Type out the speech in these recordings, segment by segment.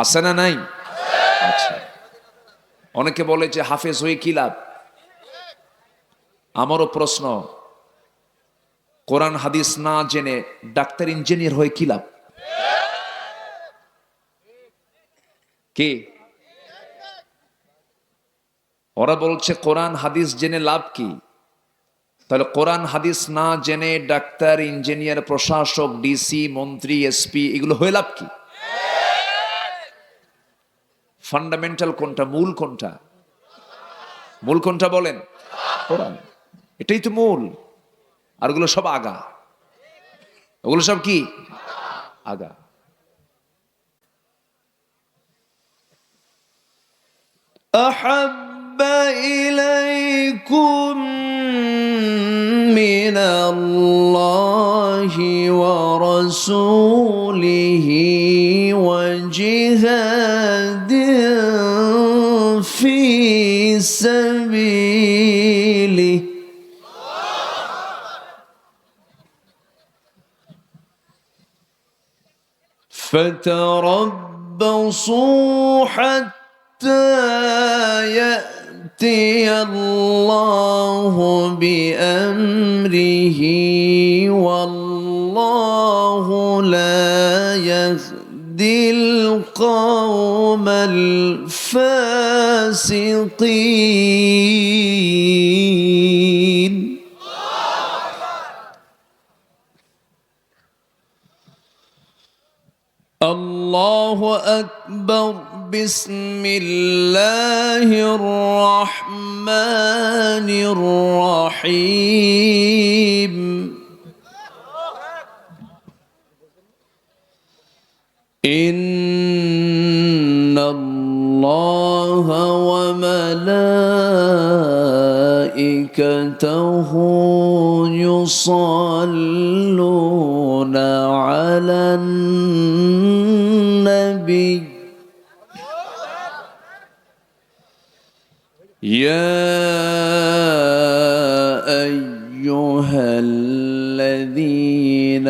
আছে না নাই? আচ্ছা, অনেকে বলে যে হাফেজ হয়ে কি লাভ। আমারও প্রশ্ন, কোরআন হাদিস না জেনে ডাক্তার ইঞ্জিনিয়ার হয়ে কি লাভ? কি ওরা বলছে কোরআন হাদিস জেনে লাভ কি? তাহলে কোরআন হাদিস না জেনে ডাক্তার ইঞ্জিনিয়ার প্রশাসক ডিসি মন্ত্রী এসপি এগুলো হয়ে লাভ কি? ফান্ডামেন্টাল কোনটা, মূল কোনটা? মূল কোনটা বলেন? কোরআন, এটাই তো মূল। আর ওগুলো সব আগা, ওগুলো সব কি আগা। أحب إليكم من الله ورسوله وجهاد في سبيله فتربصوا حتى يأتي الله بأمره والله لا يهدي القوم الفاسقين. الله أكبر. بسم الله الرحمن الرحيم. إن الله وملائكته يصلون على النبي يا أيها الذين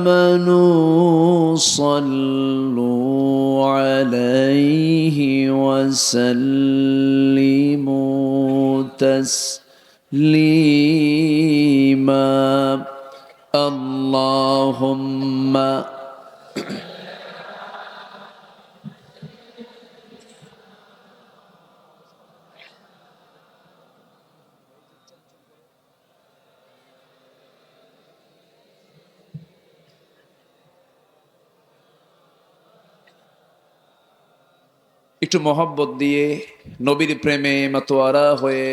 آمنوا صلوا عليه وسلموا تسليما. اللهم একটু মহব্বত দিয়ে নবীর প্রেমে মাতোয়ারা হয়ে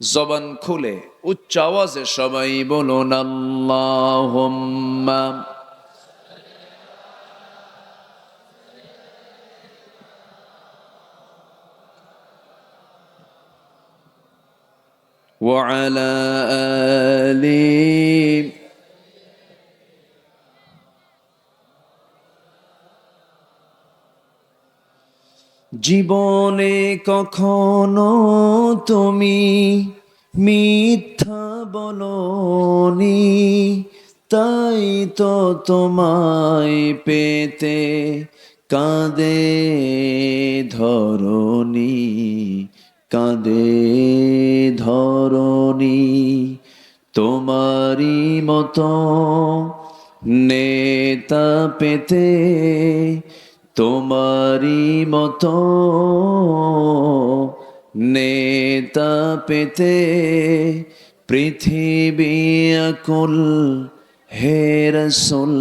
জবান খুলে উচ্চ আওয়াজে সবাই বলুন আল্লাহুম্মা ওয়া আলা আলি। জীবনে কখনো তুমি মিথ্যা বলনি, তাই তো তোমায় পেতে কাঁদে ধরণী, কাঁদে ধরণী। তোমারই মতো নেতা পেতে, তোমারই মতো নেতা পেতে পৃথিবী আকুল। হে রাসূল,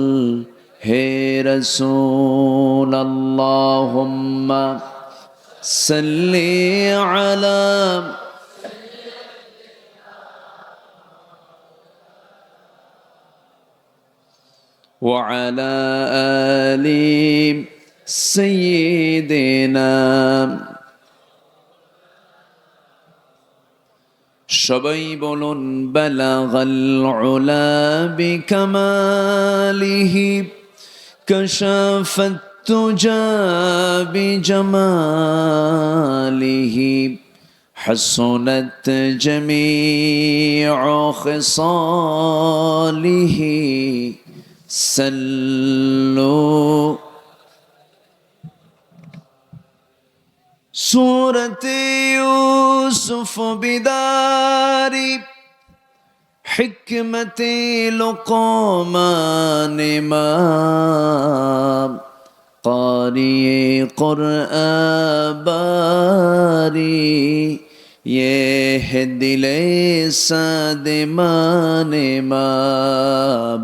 হে রাসূল, আল্লাহুম্মা সাল্লি আলা ওয়া আলা আলি সাইয়্যিদিনা। সবাই বলুন বালাগাল উলা বিকামালিহি কাশাফাত তুজা বিজামালিহি হাসুনাত জামিউ খিসালিহি সাল্লু سورة يوسف بداري حكمة لقمان ما قاری قرآن باری یہ دل سادمان ما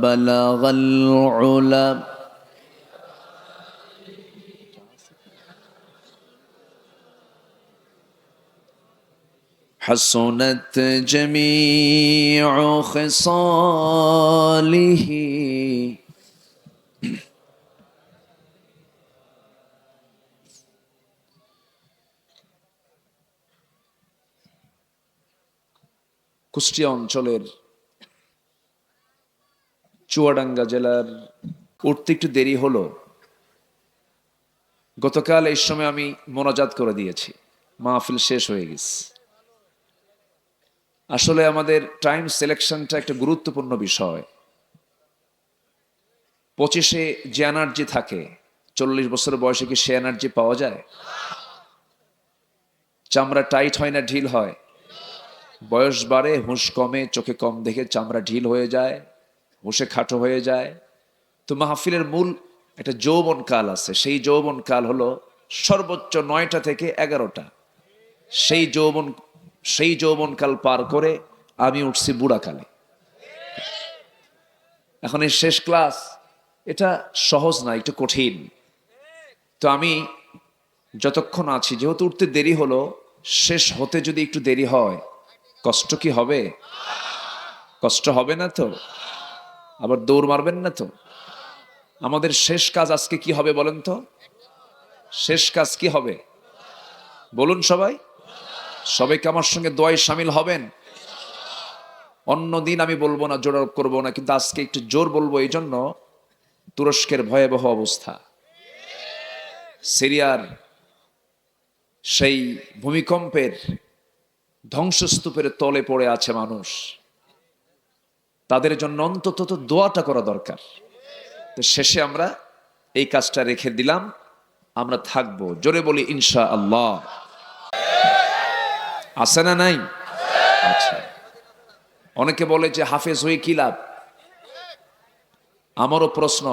بلغ العلا حسنت جميع خصاله কুষ্টিয়া অঞ্চলের চুয়াডাঙ্গা জেলার উঠতে একটু দেরি হলো। গতকাল এই সময় আমি মোনাজাত করে দিয়েছি, মাহফিল শেষ হয়ে গেছে। আসলে আমাদের টাইম সিলেকশনটা একটা গুরুত্বপূর্ণ বিষয়। 25-এ যে এনার্জি থাকে, 40 বছর বয়সে কি সে এনার্জি পাওয়া যায়? চামড়া টাইট হয় না ঢিল হয়? বয়স বাড়ে, হুঁশ কমে, চোখে কম দেখে চামড়া ঢিল হয়ে যায়, হুঁশে খাটো হয়ে যায়। তো মাহফিলের মূল একটা যৌবন কাল আছে, সেই যৌবন কাল হলো সর্বোচ্চ 9টা থেকে 11টা। সেই যৌবন কাল পার করে আমি উঠছি বুড়াকালে। এখন এই শেষ ক্লাস, এটা সহজ না, একটু কঠিন। তো আমি যতক্ষণ আছি, যেহেতু উঠতে দেরি হলো, শেষ হতে যদি একটু দেরি হয়, কষ্ট কি হবে? কষ্ট হবে না তো? আবার দৌড় মারবেন না তো? আমাদের শেষ কাজ আজকে কি হবে বলেন তো? শেষ কাজ কি হবে বলুন সবাই? সবাইকে আমার সঙ্গে দোয়ায় শামিল হবেন। অন্য দিন আমি বলবো না, জোর করবো না, কিন্তু আজকে একটু জোর বলবো। এই জন্য, তুরস্কের ভয়াবহ অবস্থা, সিরিয়ার সেই ভূমিকম্পের ধ্বংসস্তূপের তলে পড়ে আছে মানুষ, তাদের জন্য অন্তত তো দোয়াটা করা দরকার। তো শেষে আমরা এই কাজটা রেখে দিলাম, আমরা থাকবো। জোরে বলি ইনশাআল্লাহ। আছে না নাই? আচ্ছা, অনেকে বলে যে হাফেজ হয়ে কি লাভ? আমারও প্রশ্ন,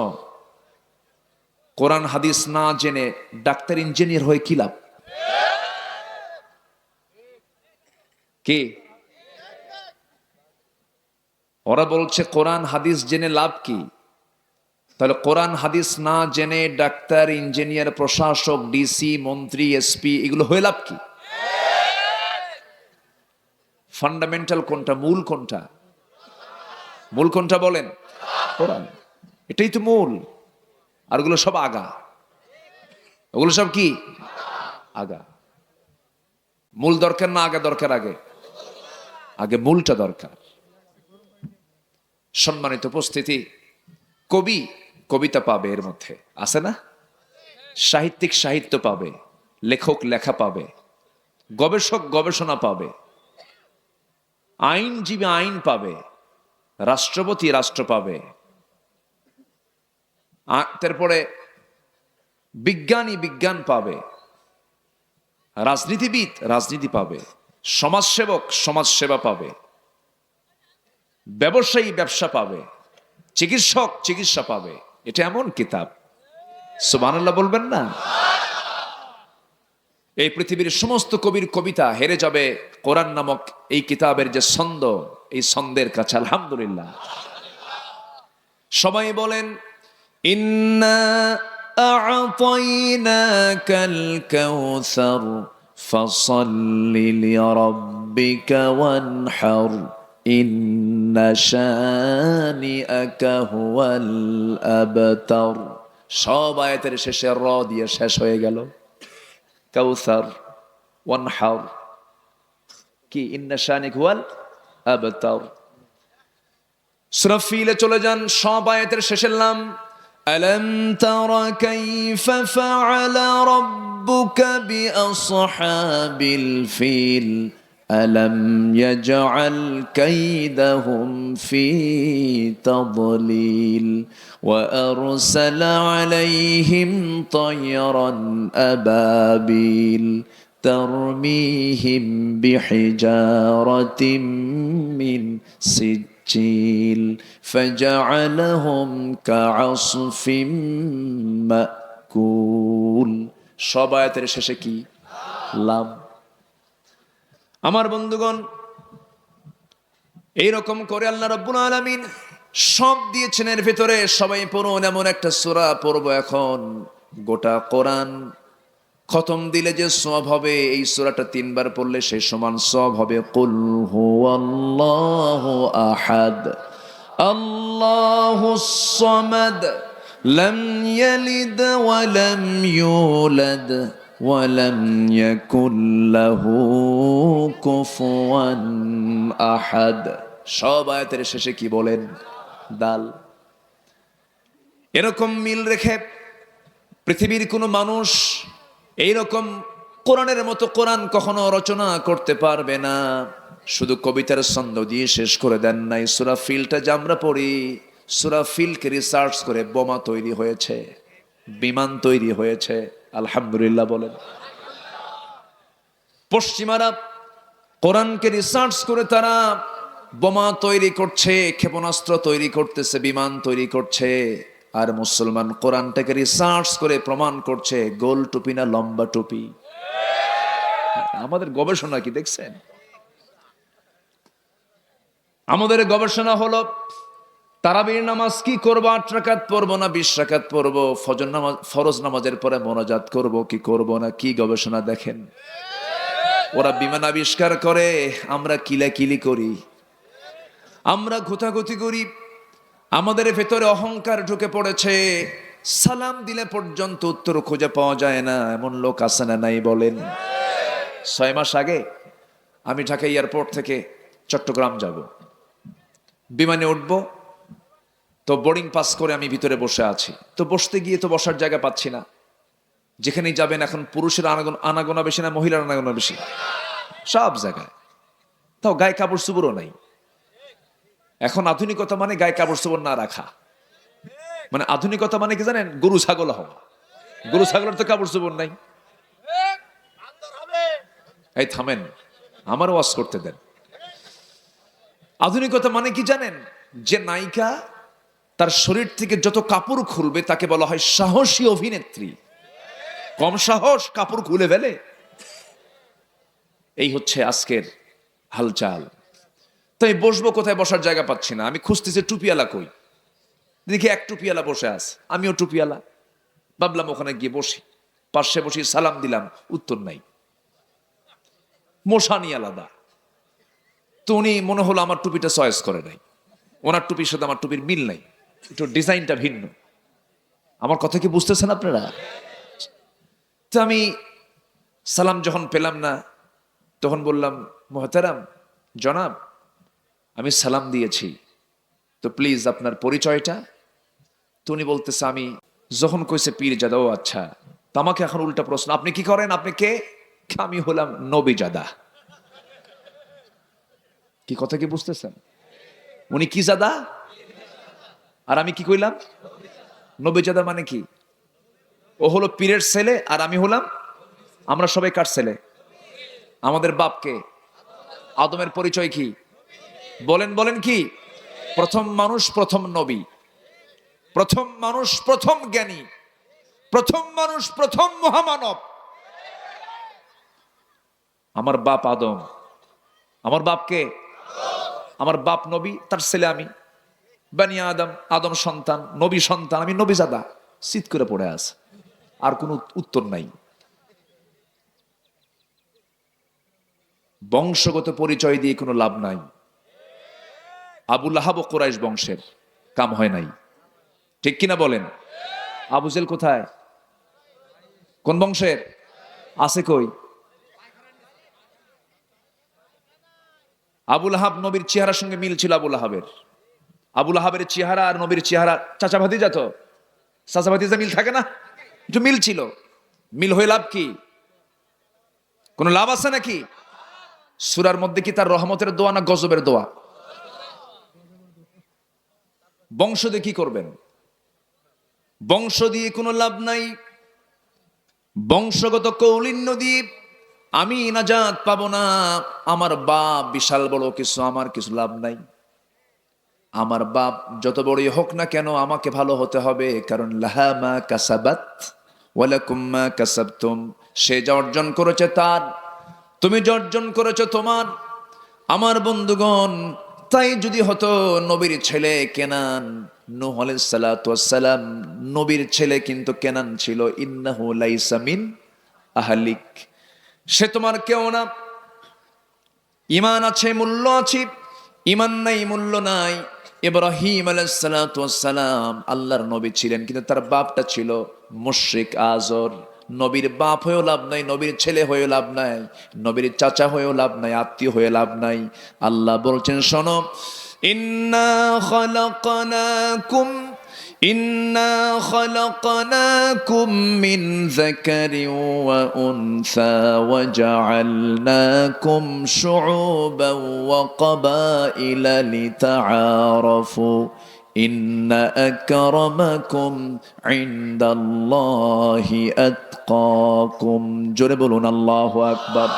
কোরআন হাদিস না জেনে ডাক্তার ইঞ্জিনিয়ার হয়ে কি লাভ? কি ওরা বলছে কোরআন হাদিস জেনে লাভ কি? তাহলে কোরআন হাদিস না জেনে ডাক্তার, ইঞ্জিনিয়ার, প্রশাসক, ডিসি, মন্ত্রী, এসপি এগুলো হয়ে লাভ কি? ফান্ডামেন্টাল কোনটা, মূল কোনটা? মূল কোনটা বলেন? কোরআন, এটাই তো মূল। আর ওগুলো সব আগা। ওগুলো সব কি? আগা। মূল দরকার না আগা দরকার? আগে আগে মূলটা দরকার। সম্মানিত উপস্থিতি, কবি কবিতা পাবে, এর মধ্যে আছে না? সাহিত্যিক সাহিত্য পাবে, লেখক লেখা পাবে, গবেষক গবেষণা পাবে, আইনজীবী আইন পাবে, রাষ্ট্রপতি রাষ্ট্র পাবে, তারপরে বিজ্ঞানী বিজ্ঞান পাবে, রাজনীতিবিদ রাজনীতি পাবে, সমাজসেবক সমাজসেবা পাবে, ব্যবসায়ী ব্যবসা পাবে, চিকিৎসক চিকিৎসা পাবে। এটা এমন কিতাব, সুবহানাল্লাহ বলবেন না? এই পৃথিবীর সমস্ত কবির কবিতা হেরে যাবে কোরআন নামক এই কিতাবের যে ছন্দ, এই ছন্দের কাছে। আলহামদুলিল্লাহ। সবাই বলেন, ইন্না আ'তাইনাকাল কাউসার ফাসাল্লি লিরাব্বিকা ওয়ানহার ইন্না শানিআকা হুয়াল আবতার। সব আয়াতের শেষে র দিয়ে শেষ হয়ে গেল। কাউসার, ওয়ানহার, কি ইন্না শানিআকা হুয়াল আবতার। সূরা ফিলে চলে যান, সব আয়াতের শেষের নাম। আলাম তারা কাইফা ফাআলা রাব্বুকা বিআসহাবিল ফিল আলাম ইয়াজআল কাইদাহুম ফি তাদলিল ওয়া আরসালা আলাইহিম তায়রান আবাবিল ترميهم بحجارة من سجيل فجعلهم كعصف مأكول। সব আয়াতের শেষে কি? লাম। আমার বন্ধুগণ, এইরকম করে আল্লাহ রাব্বুল আলামিন সব দিয়েছেন এর ভিতরে। সবাই পড়ুন, এমন একটা সূরা পড়বো এখন, গোটা কোরআন খতম দিলে যে সওয়াব হবে, এই সূরাটা 3 বার পড়লে সেই সমান সওয়াব হবে। কুল হুয়াল্লাহু আহাদ আল্লাহুস সামাদ লাম ইয়ালিদ ওয়া লাম ইউলাদ ওয়া লাম ইয়াকুল লাহু কুফুয়ান আহাদ। সব আয়াতের শেষে কি বলেন? দাল। এরকম মিল রেখে পৃথিবীর কোনো মানুষ এইরকম কোরআনের মতো কোরআন কখনো রচনা করতে পারবে না। শুধু কবিতার ছন্দ দিয়ে শেষ করে দেন নাই। সূরা ফিলটা যে আমরা পড়ি, সূরা ফিলকে রিসার্চ করে বোমা তৈরি হয়েছে, বিমান তৈরি হয়েছে। আলহামদুলিল্লাহ বলেন। পশ্চিমারা কোরআনকে রিসার্চ করে তারা বোমা তৈরি করছে, ক্ষেপণাস্ত্র তৈরি করতেছে, বিমান তৈরি করছে। আর মুসলমান কোরআনটাকে রিসার্চ করে প্রমাণ করছে গোল টুপি না লম্বা টুপি। আমাদের গবেষণা কি দেখছেন? আমাদের গবেষণা হলো তারাবির নামাজ কি করবো, 8 রাকাত পড়বো না 20 রাকাত পড়বো, ফজর নামাজ ফরজ নামাজের পরে মোনাজাত করবো কি করবো না। কি গবেষণা দেখেন। ওরা বিমান আবিষ্কার করে, আমরা কিলাকিলি করি, আমরা ঘুতাঘুতি করি। আমাদের ভেতরে অহংকার ঢুকে পড়েছে। সালাম দিলে পর্যন্ত উত্তর খুঁজে পাওয়া যায় না, এমন লোক আছে না নাই বলেন? 6 মাস আগে আমি ঢাকা এয়ারপোর্ট থেকে চট্টগ্রাম যাব, বিমানে উঠব, তো বোর্ডিং পাস করে আমি ভিতরে বসে আছি। তো বসতে গিয়ে তো বসার জায়গা পাচ্ছি না। যেখানেই যাবেন এখন পুরুষের আনাগোনা বেশি না মহিলার আনাগোনা বেশি? সব জায়গায়। তাও গায়ে কাপড় চোপড়ও নাই। এখন আধুনিকতা মানে গায়ে কাপড় চোপড় না রাখা, মানে আধুনিকতা মানে কি জানেন? গরু ছাগল হওয়া। গরু ছাগলের তো কাপড় চোপড় নাই। এই থামেন, আমার ওয়াজ করতে দেন। আধুনিকতা মানে কি জানেন? যে নায়িকা তার শরীর থেকে যত কাপড় খুলবে তাকে বলা হয় সাহসী অভিনেত্রী। কম সাহস, কাপড় খুলে ফেলে। এই হচ্ছে আজকের হালচাল। তাই বসবো কোথায়, বসার জায়গা পাচ্ছি না। আমি খুঁজতেছি টুপিওয়ালা কই, দেখি এক টুপিওয়ালা বসে আছে, আমিও টুপিওয়ালা। ভাবলাম ওখানে গিয়ে বসি, পাশে বসি, সালাম দিলাম, উত্তর নাই। মশানি আলাদা। তো উনি মনে হলো আমার টুপিটা চয়েস করে নাই, ওনার টুপির সাথে আমার টুপির মিল নাই, একটু ডিজাইনটা ভিন্ন। আমার কথা কি বুঝতেছেন আপনারা? তো আমি সালাম যখন পেলাম না, তখন বললাম, মোহতারাম জনাব, আমি সালাম দিয়েছি, তো প্লিজ আপনার পরিচয়টা। তো উনি বলতেছে, আমি যখন কইছে পীরজাদা। ও আচ্ছা। তো আমাকে এখন উল্টা প্রশ্ন, আপনি কি করেন, আপনি কে? আমি হলাম নবীজাদা। কি কথা কি বুঝতেছেন? উনি কি জাদা আর আমি কি কইলাম? নবীজাদা। মানে কি? ও হলো পীরের ছেলে আর আমি হলাম, আমরা সবাই কার ছেলে? আমাদের বাপকে আদমের পরিচয় কি বলেন? বলেন কি? প্রথম মানুষ, প্রথম নবী, প্রথম মানুষ, প্রথম জ্ঞানী, প্রথম মানুষ, প্রথম মহামানব। আমার বাপ আদম। আমার বাপকে, আমার বাপ নবী, তার ছেলে আমি, বানি আদম, আদম সন্তান, নবী সন্তান, আমি নবীজাদা। চিৎ করে পড়ে আছে, আর কোনো উত্তর নাই। বংশগত পরিচয় দিয়ে কোনো লাভ নাই। আবু লাহাব কুরাইশ বংশের, কাম হয় নাই। ঠিক কিনা বলেন? আবু জেল কোথায়, কোন বংশের? আছে কই? আবু লাহাব নবীর চেহারার সঙ্গে মিল ছিল আবু লাহাবের। আবু লাহাবের চেহারা আর নবীর চেহারা চাচা ভাতিজা, তো চাচা ভাতিজা মিল থাকে না? একটু মিল ছিল। মিল হয়ে লাভ কি? কোন লাভ আছে নাকি? সূরার মধ্যে কি তার রহমতের দোয়া না গজবের দোয়া? বংশ দিয়ে কি করবেন? বংশ দিয়ে কোনো লাভ নাই। বংশগত কৌলিন্য দিয়ে আমি নাজাত পাবো না, আমার বাপ বিশাল বড় কিছু, আমার কিছু লাভ নাই। আমার বাপ যত বড়ই হোক না কেন আমাকে ভালো হতে হবে, কারণ লাহা মা কাসাবাত ওয়ালাকুম মা কাসাবতুম, সে যা অর্জন করেছে তার, তুমি যা অর্জন করেছো তোমার। আমার বন্ধুগণ, তাই যদি হতো নবীর ছেলে কেনান, নূহ আলাইহিস সালাতু ওয়াস সালাম নবীর ছেলে, কিন্তু কেনান ছিল ইন্নাহু লাইসা মিন আহলিক, সে তোমার কেউ না। ঈমান আছে, মূল্য আছে, ঈমান নাই, মূল্য নাই। ইব্রাহিম আলাইহিস সালাতু ওয়াস সালাম আল্লাহর নবী ছিলেন, কিন্তু তার বাপটা ছিল মুশরিক আযর। নবীর বাপ হয়েও লাভ নাই, নবীর ছেলে হয়েও লাভ নাই, নবীর চাচা হয়েও লাভ নাই, আত্মীয় হয়ে লাভ নাই। আল্লাহ বলছেন, শোনো, ইন্না খালাকনাকুম إنا خلقناكم من ذكر وأنثى وجعلناكم شعوبا وقبائل لتعارفوا إن أكرمكم عند الله أتقاكم জোরে বলুন আল্লাহু আকবার।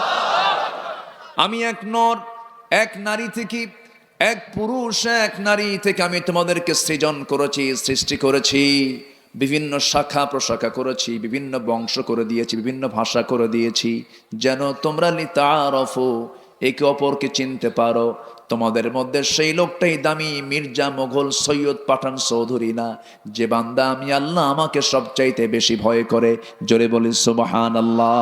আমি এক নর এক নারী থেকে, এক পুরুষ এক নারী থেকে আমি তোমাদেরকে সৃজন করেছি, সৃষ্টি করেছি, বিভিন্ন শাখা প্রশাখা করেছি, বিভিন্ন বংশ করে দিয়েছি, বিভিন্ন ভাষা করে দিয়েছি, যেন তোমরা লিতাআরাফু, একে অপরকে চিনতে পারো। তোমাদের মধ্যে সেই লোকটাই দামি, মির্জা, মোগল, সৈয়দ, পাঠান, চৌধুরী না, যে বান্দা আমি আল্লাহ আমাকে সবচাইতে বেশি ভয় করে। জোরে বলি সুবহানাল্লাহ।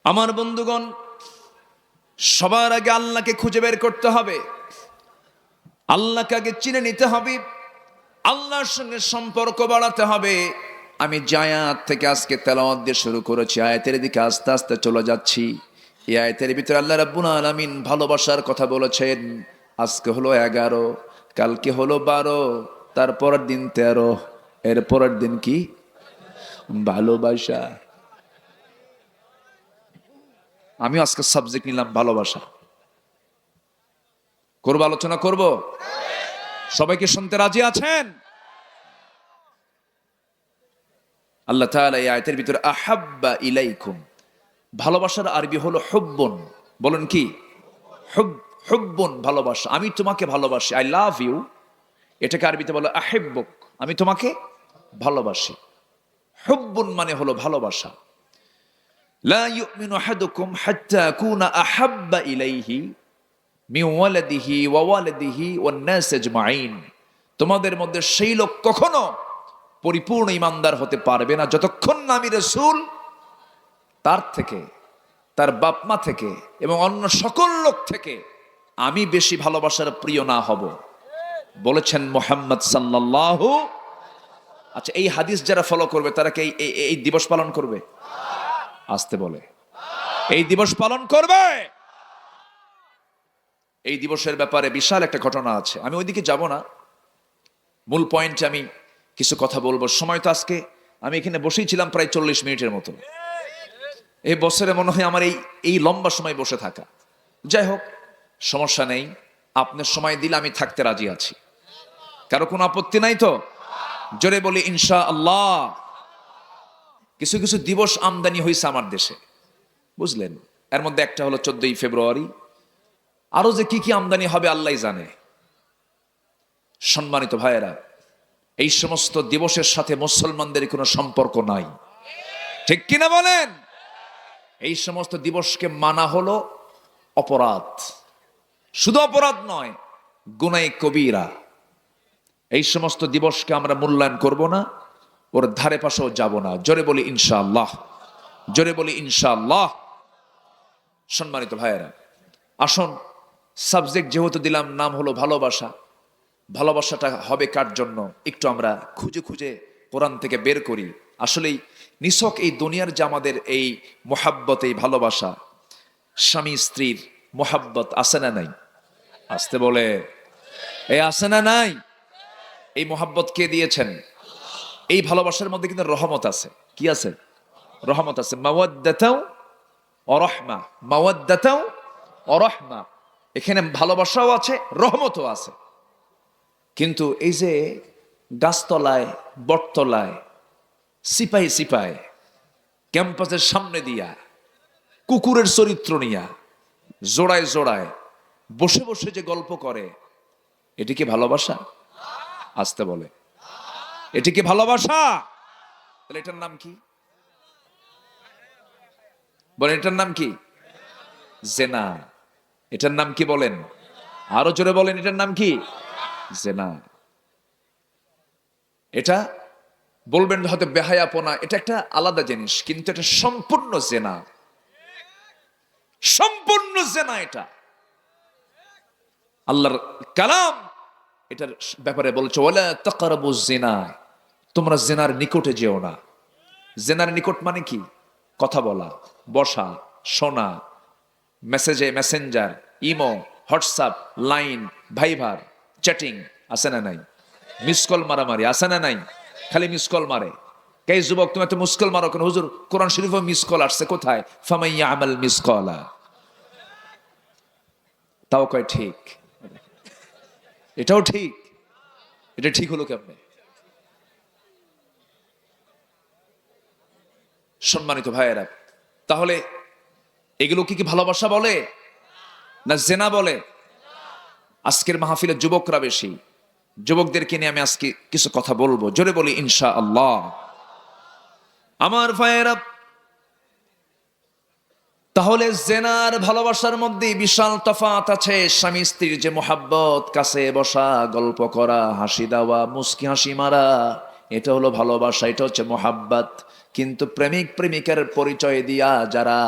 আমার বন্ধুগণ, সবার আগে আল্লাহকে খুঁজে বের করতে হবে, আল্লাহকে আগে চিনে নিতে হবে, আল্লাহর সঙ্গে সম্পর্ক বাড়াতে হবে। আমি যে আয়াত থেকে আজকে তেলাওয়াত দিয়ে শুরু করেছি, আয়াতের দিকে আস্তে আস্তে চলে যাচ্ছি। এই আয়াতের ভিতরে আল্লাহ রাব্বুল আলামিন ভালোবাসার কথা বলেছেন। আজকে হলো 11, কালকে হলো 12, তারপরের দিন 13, এরপরের দিন কি? ভালোবাসা। আমি আজকে সাবজেক্ট নিলাম ভালোবাসা। করবো, আলোচনা করব। সবাইকে শুনতে রাজি আছেন? আল্লাহ তাআলা এই আয়াতের ভিতরে আহাব্বা ইলাইকুম, ভালোবাসার আরবি হলো হুব্বুন। বলেন কি? হুব্বুন, ভালোবাসা। আমি তোমাকে ভালোবাসি, আই লাভ ইউ। এটাকে আরবিতে বলে আহিব্বুক, আমি তোমাকে ভালোবাসি। হুব্বুন মানে হলো ভালোবাসা। লা ইউমিনু আহাদুকুম হাত্তা আকুনা আহাব্বা ইলাইহি মিন ওয়ালাদিহি ওয়া ওয়ালিদিহি ওয়ান নাস আজমাইন, তোমাদের মধ্যে সেই লোক কখনো পরিপূর্ণ ঈমানদার হতে পারবে না যতক্ষণ না আমি রাসূল তার থেকে, তার বাপ মা থেকে এবং অন্য সকল লোক থেকে আমি বেশি ভালোবাসার প্রিয় না হব, বলেছেন মুহাম্মদ সাল্লাল্লাহু। আচ্ছা, এই হাদিস যারা ফলো করবে তারা কি এই দিবস পালন করবে? আসতে বলে, এই দিবস পালন করবে। এই দিবসের ব্যাপারে বিশাল একটা ঘটনা আছে, আমি ওইদিকে যাব না, মূল পয়েন্টে আমি কিছু কথা বলবো। সময় তো আজকে আমি এখানে বসেই ছিলাম প্রায় 40 মিনিটের মতো। এই বছরে মনে হয় আমার এই লম্বা সময় বসে থাকা। যাই হোক, সমস্যা নেই, আপনার সময় দিলে আমি থাকতে রাজি আছি। কারো কোনো আপত্তি নাই তো? জোরে বলি ইনশাআল্লাহ। কিছু কিছু দিবস আমদানি হয়েছে আমার দেশে, বুঝলেন? এর মধ্যে একটা হলো 14ই ফেব্রুয়ারি, আরো যে কি কি আমদানি হবে আল্লাহ জানে। সম্মানিত ভাইয়েরা, এই সমস্ত দিবসের সাথে মুসলমানদের কোনো সম্পর্ক নাই, ঠিক কিনা বলেন? এই সমস্ত দিবসকে মানা হলো অপরাধ, শুধু অপরাধ নয়, গুনায়ে কবিরা। এই সমস্ত দিবসকে আমরা মূল্যায়ন করব না, ওর ধারে পাশেও যাব না। জোরে বলি ইনশাআল্লাহ, জোরে বলি ইনশাআল্লাহ। সম্মানিত ভাইয়েরা, আসুন, সাবজেক্ট যেহেতু দিলাম, নাম হলো ভালোবাসা। ভালোবাসাটা হবে কার জন্য একটু আমরা খুঁজে খুঁজে কোরআন থেকে বের করি। আসলেই নিছক এই দুনিয়ার যে আমাদের এই মোহাব্বত, এই ভালোবাসা, স্বামী স্ত্রীর মোহাব্বত আছে না নাই? আসতে বলে, এই আছে না নাই? এই মোহাব্বত কে দিয়েছেন? এই ভালোবাসার মধ্যে কিন্তু রহমত আছে। কি আছে? রহমত আছে। মাওয়াদ্দাতাও ওয়া রাহমা, মাওয়াদ্দাতাও ওয়া রাহমা। এখানে ভালোবাসাও আছে, রহমতও আছে। কিন্তু এই যে গাছতলায়, বটতলায়, সিপাহি সিপাহি, ক্যাম্পাসের সামনে দিয়া কুকুরের চরিত্র নিয়া জোড়ায় জোড়ায় বসে বসে যে গল্প করে, এটি কি ভালোবাসা? আসতে বলে, এটি কি ভালোবাসা? তাহলে এটার নাম কি? বলেন, এটার নাম কি? জেনা। এটার নাম কি বলেন? আরো জোরে বলেন, এটার নাম কি? জেনা। এটা বলবেন হয়তো বেহায়াপনা, এটা একটা আলাদা জিনিস, কিন্তু এটা সম্পূর্ণ জেনা, সম্পূর্ণ জেনা। এটা আল্লাহর কালাম এটার ব্যাপারে বলছে, ওয়ালা তাকরাবুজ জিনা, তোমরা জেনার নিকটে যেও না। জেনার নিকট মানে কি? কথা বলা, বসা, শোনা, মেসেজে, Messenger, imo, WhatsApp, Line, Viber, chatting, আছে না নাই? মিস কল মারামারি আছে না নাই? খালি মিস কল মারে। কে যুবক তুমি এত মিস কল মারো কেন? হুজুর কোরআন শরীফে মিস কল আসছে, কোথায়? ফামাইয়া আমাল মিস কলা। তাও কয় ঠিক, এটাও ঠিক। এটা ঠিক হলো কেমনে? সম্মানিত ভাইয়েরা, তাহলে এগুলো কি ভালোবাসা বলে না জেনা বলে? আজকের মাহফিলের যুবকরা বেশি, যুবকদেরকে নিয়ে আমি আজকে কিছু কথা বলবো, জোরে বলি ইনশাআল্লাহ। আমার ভাইয়েরা, তাহলে জেনার ভালোবাসার মধ্যে বিশাল তফাৎ আছে। স্বামী স্ত্রীর যে মোহাব্বত, কাছে বসা, গল্প করা, হাসি দেওয়া, মুস্কি হাসি মারা, এটা হলো ভালোবাসা, এটা হচ্ছে মোহাব্বত। কিন্তু প্রেমিক প্রেমিকার পরিচয় দিয়া যারা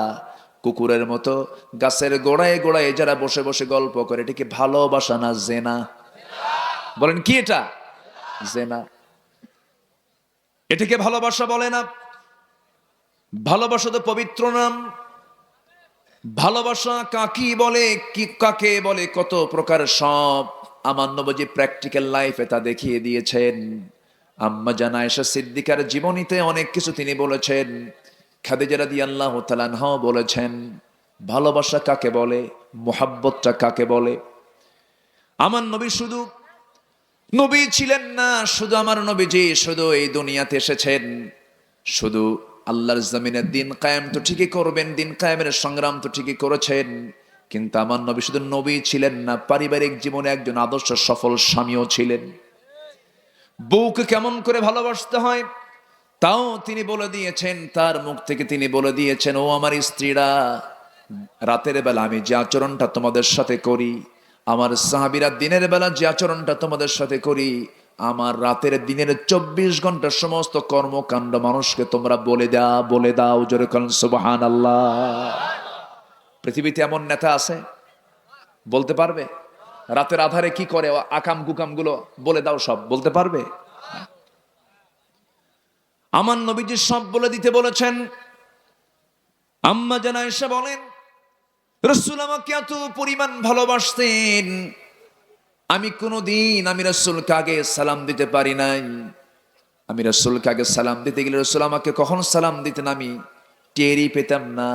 কুকুরের মতো গাছের গোড়ায় গোড়ায় যারা বসে বসে গল্প করে, এটা কি ভালোবাসা না জেনা? বলেন কি এটা? জেনা। এটাকে ভালোবাসা বলে না। ভালোবাসা তো পবিত্র নাম। ভালোবাসা কাকে বলে, কি কাকে বলে, কত প্রকার, সব আমার নবীজি প্র্যাকটিক্যাল লাইফে তা দেখিয়ে দিয়েছেন। আম্মা জান আয়েশা সিদ্দিকার জীবনীতে অনেক কিছু তিনি বলেছেন। খাদিজা রাদিয়াল্লাহু তাআলা আনহাও বলেছেন ভালোবাসা কাকে বলে, মুহাব্বতটা কাকে বলে। আমার নবী শুধু নবী ছিলেন না, শুধু আমার নবীজি শুধু এই দুনিয়াতে এসেছেন, শুধু আল্লাহর জমিনে দিন কায়েম তো ঠিকই করবেন, দিন কায়েমের সংগ্রাম তো ঠিকই করেছেন, কিন্তু আমার নবী শুধু নবী ছিলেন না, পারিবারিক জীবনে একজন আদর্শ সফল স্বামীও ছিলেন। বউকে কেমন করে ভালোবাসতে হয় তাও তিনি বলে দিয়েছেন, তার মুখ থেকে তিনি বলে দিয়েছেন, ও আমার স্ত্রীরা, রাতের বেলা আমি যে আচরণটা তোমাদের সাথে করি, আমার সাহাবীরা দিনের বেলা যে আচরণটা তোমাদের সাথে করি, আমার রাতের দিনের 24 ঘন্টার সমস্ত কর্মকাণ্ড মানুষকে তোমরা বলে দাও। জোরে বলেন সুবহানাল্লাহ। পৃথিবীতে এমন নেতা আছে বলতে পারবে রাতের আধারে কি করে, আকাম গুকাম গুলো বলে দাও, সব বলতে পারবে? আমার নবীজি সব বলে দিতে বলেছেন। আম্মা জান আয়েশা বলেন, রাসূল আমাকে এত পরিমাণ ভালোবাসতেন, আমি রাসূলকে আগে সালাম দিতে পারি নাই। আমি রাসূলকে আগে সালাম দিতে গেলে রাসূল আমাকে কখন সালাম দিতেন আমি টেরই পেতাম না।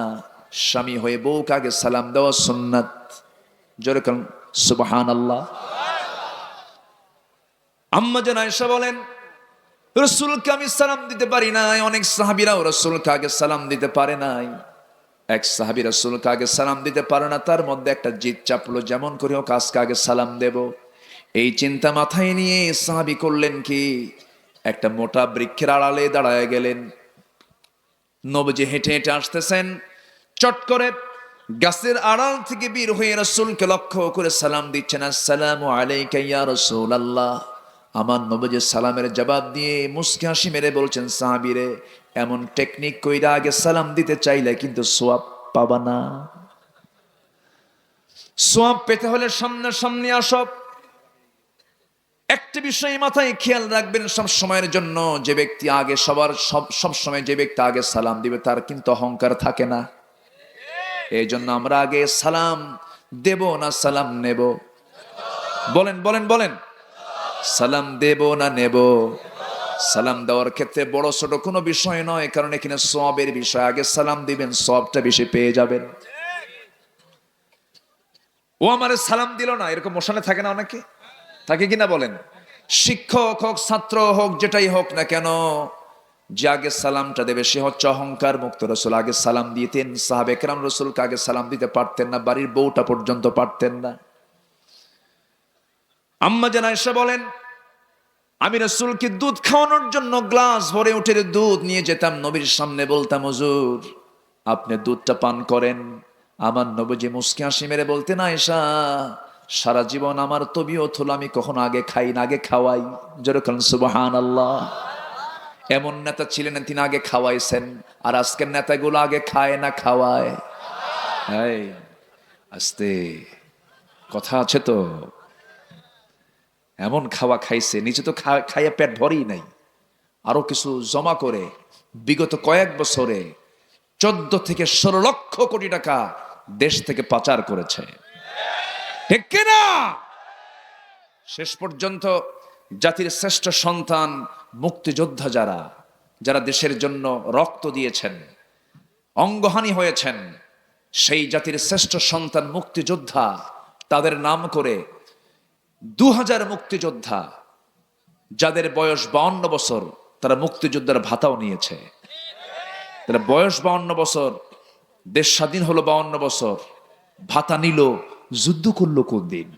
স্বামী হয়ে বউকে আগে সালাম দেওয়া সুন্নাত। জোরে বলেন সুবহানাল্লাহ। আম্মা জান আয়েশা বলেন, রাসূলকে আমি সালাম দিতে পারি নাই। অনেক সাহাবীরাও রাসূলকে আগে সালাম দিতে পারে নাই। এক সাহাবী রাসূলকে আগে সালাম দিতে পারে না, তার মধ্যে একটা জিদ চাপলো, যেমন করে হোক আজকে আগে সালাম দেব। এই চিন্তা মাথায় নিয়ে সাহাবী করলেন কি, একটা মোটা বৃক্ষের আড়ালে দাঁড়ায় গেলেন। নবীজি হেঁটে হেঁটে আসতেছেন, চট করে গাছের আড়াল থেকে বের হয়ে রাসূলকে লক্ষ্য করে সালাম দিচ্ছেন, আসসালামু আলাইকা ইয়া রাসূলুল্লাহ। আমার নবীজি সালামের জবাব দিয়ে মুস্কি হাসি মেরে বলছেন, সাহাবীরে, এমন টেকনিক কইরা আগে সালাম দিতে চাইলে কিন্তু সওয়াব পাবা না। সওয়াব পেতে হলে সামনে আসো। একটা বিষয় মাথায় খেয়াল রাখবেন সব সময়ের জন্য, যে ব্যক্তি আগে সব সময় যে ব্যক্তি আগে সালাম দিবে তার কিন্তু অহংকার থাকে না। এই জন্য আমরা আগে সালাম দেব না সালাম নেব? বলেন বলেন বলেন, সালাম দেব না নেব? সালাম দেওয়ার ক্ষেত্রে বড় ছোট কোনো বিষয় নয়, কারণ এখানে সওয়াবের বিষয়। আগে সালাম দিবেন, সওয়াবটা বেশি পেয়ে যাবেন। ও আমারে সালাম দিল না, এরকম মোশনে থাকে না অনেকে, থাকে কিনা বলেন? শিক্ষক হোক, ছাত্র হোক, যেটাই হোক না কেন, যে আগে সালামটা দেবে সে হচ্ছে অহংকার মুক্ত। রাসূল আগে সালাম দিতেন, সাহাবে কেরাম রাসূলকে আগে সালাম দিতে পারতেন না, বাড়ির বউটা পর্যন্ত পারতেন না। আম্মা জান আয়েশা বলেন, আমি রাসূলকে দুধ খাওয়ানোর জন্য গ্লাস ভরে উঠে দুধ নিয়ে যেতাম, নবীর সামনে বলতাম, হুজুর আপনি দুধটা পান করেন। আমার নবীজি মুস্কি হাসি মেরে বলতেন, আয়েশা সারা জীবন আমার তবিয়ত হলো আমি কখনো আগে খাই না, আগে খাওয়াই। যেরকম সুবহানাল্লাহ। এমন নেতা ছিলেন তিনি আগে খাওয়াইছেন, আর আজকের নেতাগুলো আগে খায় না খাওয়ায়। এই আস্তে কথা আছে তো। এমন খাওয়া খাইছে, নিচে তো খাইয়া পেট ভরেই নাই, আরো কিছু জমা করে বিগত কয়েক বছরে 14 থেকে 16 লক্ষ কোটি টাকা দেশ থেকে পাচার করেছে, ঠিক কিনা? শেষ পর্যন্ত জাতির শ্রেষ্ঠ সন্তান মুক্তিযোদ্ধা যারা যারা দেশের জন্য রক্ত দিয়েছেন, অঙ্গহানি হয়েছেন, সেই জাতির শ্রেষ্ঠ সন্তান মুক্তিযোদ্ধা, তাদের নাম করে 2000 মুক্তিযোদ্ধা যাদের বয়স 52 বছর, তারা মুক্তিযোদ্ধার ভাতাও নিয়েছে। তারা বয়স 52 বছর, দেশ স্বাধীন হলো 52 বছর, ভাতা নিল, যুদ্ধ করলো কোন দিন?